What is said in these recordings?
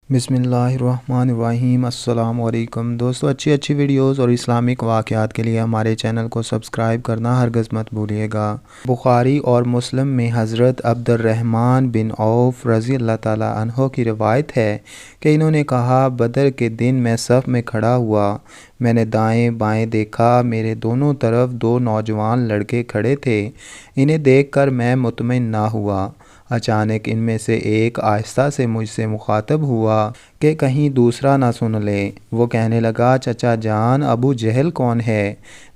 بسم اللہ الرحمن الرحیم۔ السلام علیکم دوستو، اچھی ویڈیوز اور اسلامک واقعات کے لیے ہمارے چینل کو سبسکرائب کرنا ہرگز مت بھولیے گا۔ بخاری اور مسلم میں حضرت عبد الرحمن بن عوف رضی اللہ تعالیٰ عنہ کی روایت ہے کہ انہوں نے کہا، بدر کے دن میں صف میں کھڑا ہوا، میں نے دائیں بائیں دیکھا، میرے دونوں طرف دو نوجوان لڑکے کھڑے تھے۔ انہیں دیکھ کر میں مطمئن نہ ہوا۔ اچانک ان میں سے ایک آہستہ سے مجھ سے مخاطب ہوا کہ کہیں دوسرا نہ سن لے۔ وہ کہنے لگا، چچا جان، ابو جہل کون ہے؟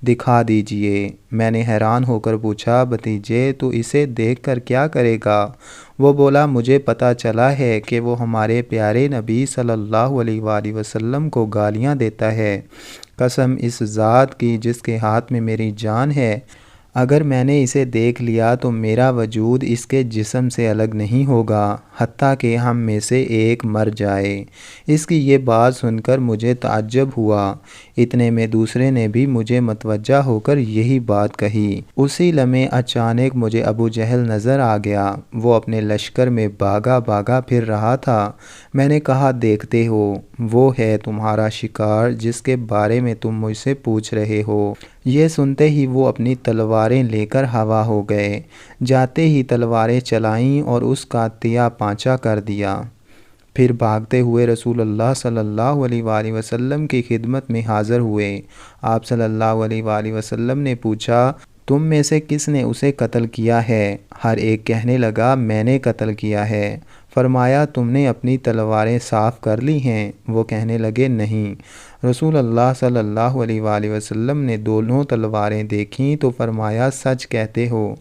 دکھا دیجئے۔ میں نے حیران ہو کر پوچھا، بھتیجے تو اسے دیکھ کر کیا کرے گا؟ وہ بولا، مجھے پتہ چلا ہے کہ وہ ہمارے پیارے نبی صلی اللہ علیہ وآلہ وسلم کو گالیاں دیتا ہے۔ قسم اس ذات کی جس کے ہاتھ میں میری جان ہے، اگر میں نے اسے دیکھ لیا تو میرا وجود اس کے جسم سے الگ نہیں ہوگا حتیٰ کہ ہم میں سے ایک مر جائے۔ اس کی یہ بات سن کر مجھے تعجب ہوا۔ اتنے میں دوسرے نے بھی مجھے متوجہ ہو کر یہی بات کہی۔ اسی لمحے اچانک مجھے ابو جہل نظر آ گیا۔ وہ اپنے لشکر میں بھاگا پھر رہا تھا۔ میں نے کہا، دیکھتے ہو، وہ ہے تمہارا شکار جس کے بارے میں تم مجھ سے پوچھ رہے ہو۔ یہ سنتے ہی وہ اپنی تلواریں لے کر ہوا ہو گئے۔ جاتے ہی تلواریں چلائیں اور اس کا تیا پانچا کر دیا۔ پھر بھاگتے ہوئے رسول اللہ صلی اللہ علیہ وآلہ وسلم کی خدمت میں حاضر ہوئے۔ آپ صلی اللہ علیہ وآلہ وسلم نے پوچھا، تم میں سے کس نے اسے قتل کیا ہے؟ ہر ایک کہنے لگا، میں نے قتل کیا ہے۔ فرمایا، تم نے اپنی تلواریں صاف کر لی ہیں؟ وہ کہنے لگے، نہیں۔ رسول اللہ صلی اللہ علیہ وآلہ وسلم نے دونوں تلواریں دیکھیں تو فرمایا، سچ کہتے ہو،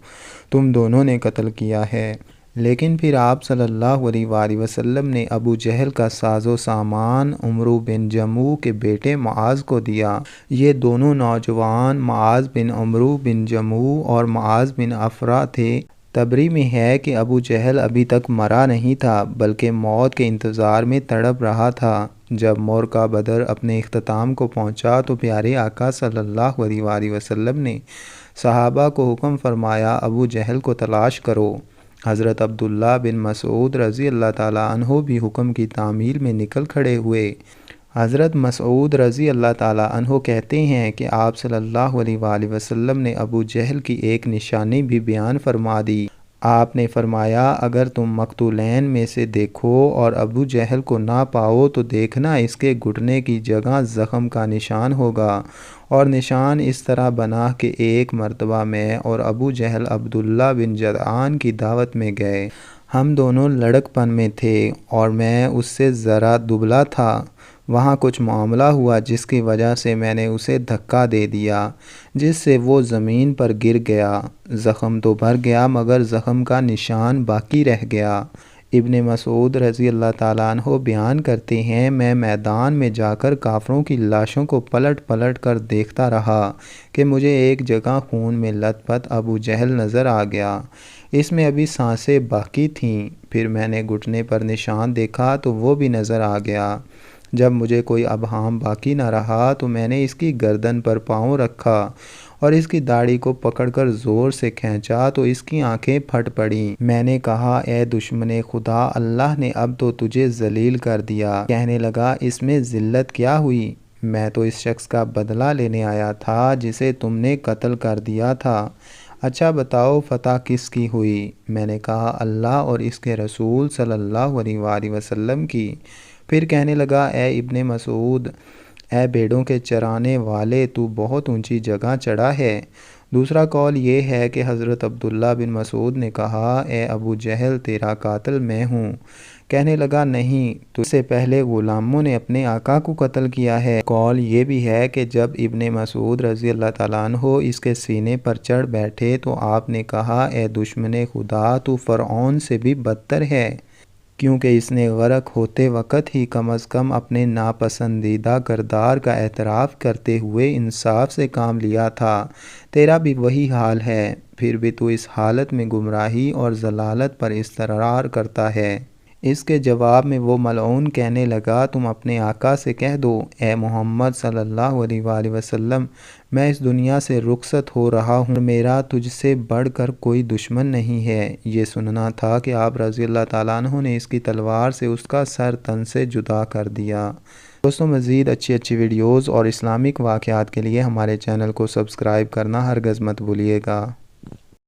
تم دونوں نے قتل کیا ہے۔ لیکن پھر آپ صلی اللہ علیہ وآلہ وسلم نے ابو جہل کا ساز و سامان عمرو بن جموح کے بیٹے معاذ کو دیا۔ یہ دونوں نوجوان معاذ بن عمرو بن جموح اور معاذ بن افرا تھے۔ تبری میں ہے کہ ابو جہل ابھی تک مرا نہیں تھا بلکہ موت کے انتظار میں تڑپ رہا تھا۔ جب معرکہ بدر اپنے اختتام کو پہنچا تو پیارے آقا صلی اللہ علیہ وآلہ وسلم نے صحابہ کو حکم فرمایا، ابو جہل کو تلاش کرو۔ حضرت عبداللہ بن مسعود رضی اللہ تعالیٰ عنہ بھی حکم کی تعمیل میں نکل کھڑے ہوئے۔ حضرت مسعود رضی اللہ تعالیٰ عنہ کہتے ہیں کہ آپ صلی اللہ علیہ وآلہ وسلم نے ابو جہل کی ایک نشانی بھی بیان فرما دی۔ آپ نے فرمایا، اگر تم مقتولین میں سے دیکھو اور ابو جہل کو نہ پاؤ تو دیکھنا اس کے گھٹنے کی جگہ زخم کا نشان ہوگا، اور نشان اس طرح بنا کہ ایک مرتبہ میں اور ابو جہل عبداللہ بن جدعان کی دعوت میں گئے۔ ہم دونوں لڑک پن میں تھے اور میں اس سے ذرا دبلا تھا۔ وہاں کچھ معاملہ ہوا جس کی وجہ سے میں نے اسے دھکا دے دیا جس سے وہ زمین پر گر گیا۔ زخم تو بھر گیا مگر زخم کا نشان باقی رہ گیا۔ ابن مسعود رضی اللہ تعالیٰ عنہ بیان کرتے ہیں، میں میدان میں جا کر کافروں کی لاشوں کو پلٹ کر دیکھتا رہا کہ مجھے ایک جگہ خون میں لت پت ابو جہل نظر آ گیا۔ اس میں ابھی سانسیں باقی تھیں۔ پھر میں نے گھٹنے پر نشان دیکھا تو وہ بھی نظر آ گیا۔ جب مجھے کوئی ابہام باقی نہ رہا تو میں نے اس کی گردن پر پاؤں رکھا اور اس کی داڑھی کو پکڑ کر زور سے کھینچا تو اس کی آنکھیں پھٹ پڑیں۔ میں نے کہا، اے دشمن خدا، اللہ نے اب تو تجھے ذلیل کر دیا۔ کہنے لگا، اس میں ذلت کیا ہوئی؟ میں تو اس شخص کا بدلہ لینے آیا تھا جسے تم نے قتل کر دیا تھا۔ اچھا بتاؤ، فتح کس کی ہوئی؟ میں نے کہا، اللہ اور اس کے رسول صلی اللہ علیہ وآلہ وسلم کی۔ پھر کہنے لگا، اے ابن مسعود، اے بھیڑوں کے چرانے والے، تو بہت اونچی جگہ چڑھا ہے۔ دوسرا قول یہ ہے کہ حضرت عبداللہ بن مسعود نے کہا، اے ابو جہل، تیرا قاتل میں ہوں۔ کہنے لگا، نہیں، تو اس سے پہلے غلاموں نے اپنے آقا کو قتل کیا ہے۔ قول یہ بھی ہے کہ جب ابن مسعود رضی اللہ تعالیٰ عنہ اس کے سینے پر چڑھ بیٹھے تو آپ نے کہا، اے دشمن خدا، تو فرعون سے بھی بدتر ہے، کیونکہ اس نے غرق ہوتے وقت ہی کم از کم اپنے ناپسندیدہ کردار کا اعتراف کرتے ہوئے انصاف سے کام لیا تھا۔ تیرا بھی وہی حال ہے، پھر بھی تو اس حالت میں گمراہی اور ضلالت پر اصرار کرتا ہے۔ اس کے جواب میں وہ ملعون کہنے لگا، تم اپنے آقا سے کہہ دو، اے محمد صلی اللہ علیہ وآلہ وسلم، میں اس دنیا سے رخصت ہو رہا ہوں اور میرا تجھ سے بڑھ کر کوئی دشمن نہیں ہے۔ یہ سننا تھا کہ آپ رضی اللہ تعالیٰ عنہ نے اس کی تلوار سے اس کا سر تن سے جدا کر دیا۔ دوستوں، مزید اچھی ویڈیوز اور اسلامک واقعات کے لیے ہمارے چینل کو سبسکرائب کرنا ہرگز مت بھولیے گا۔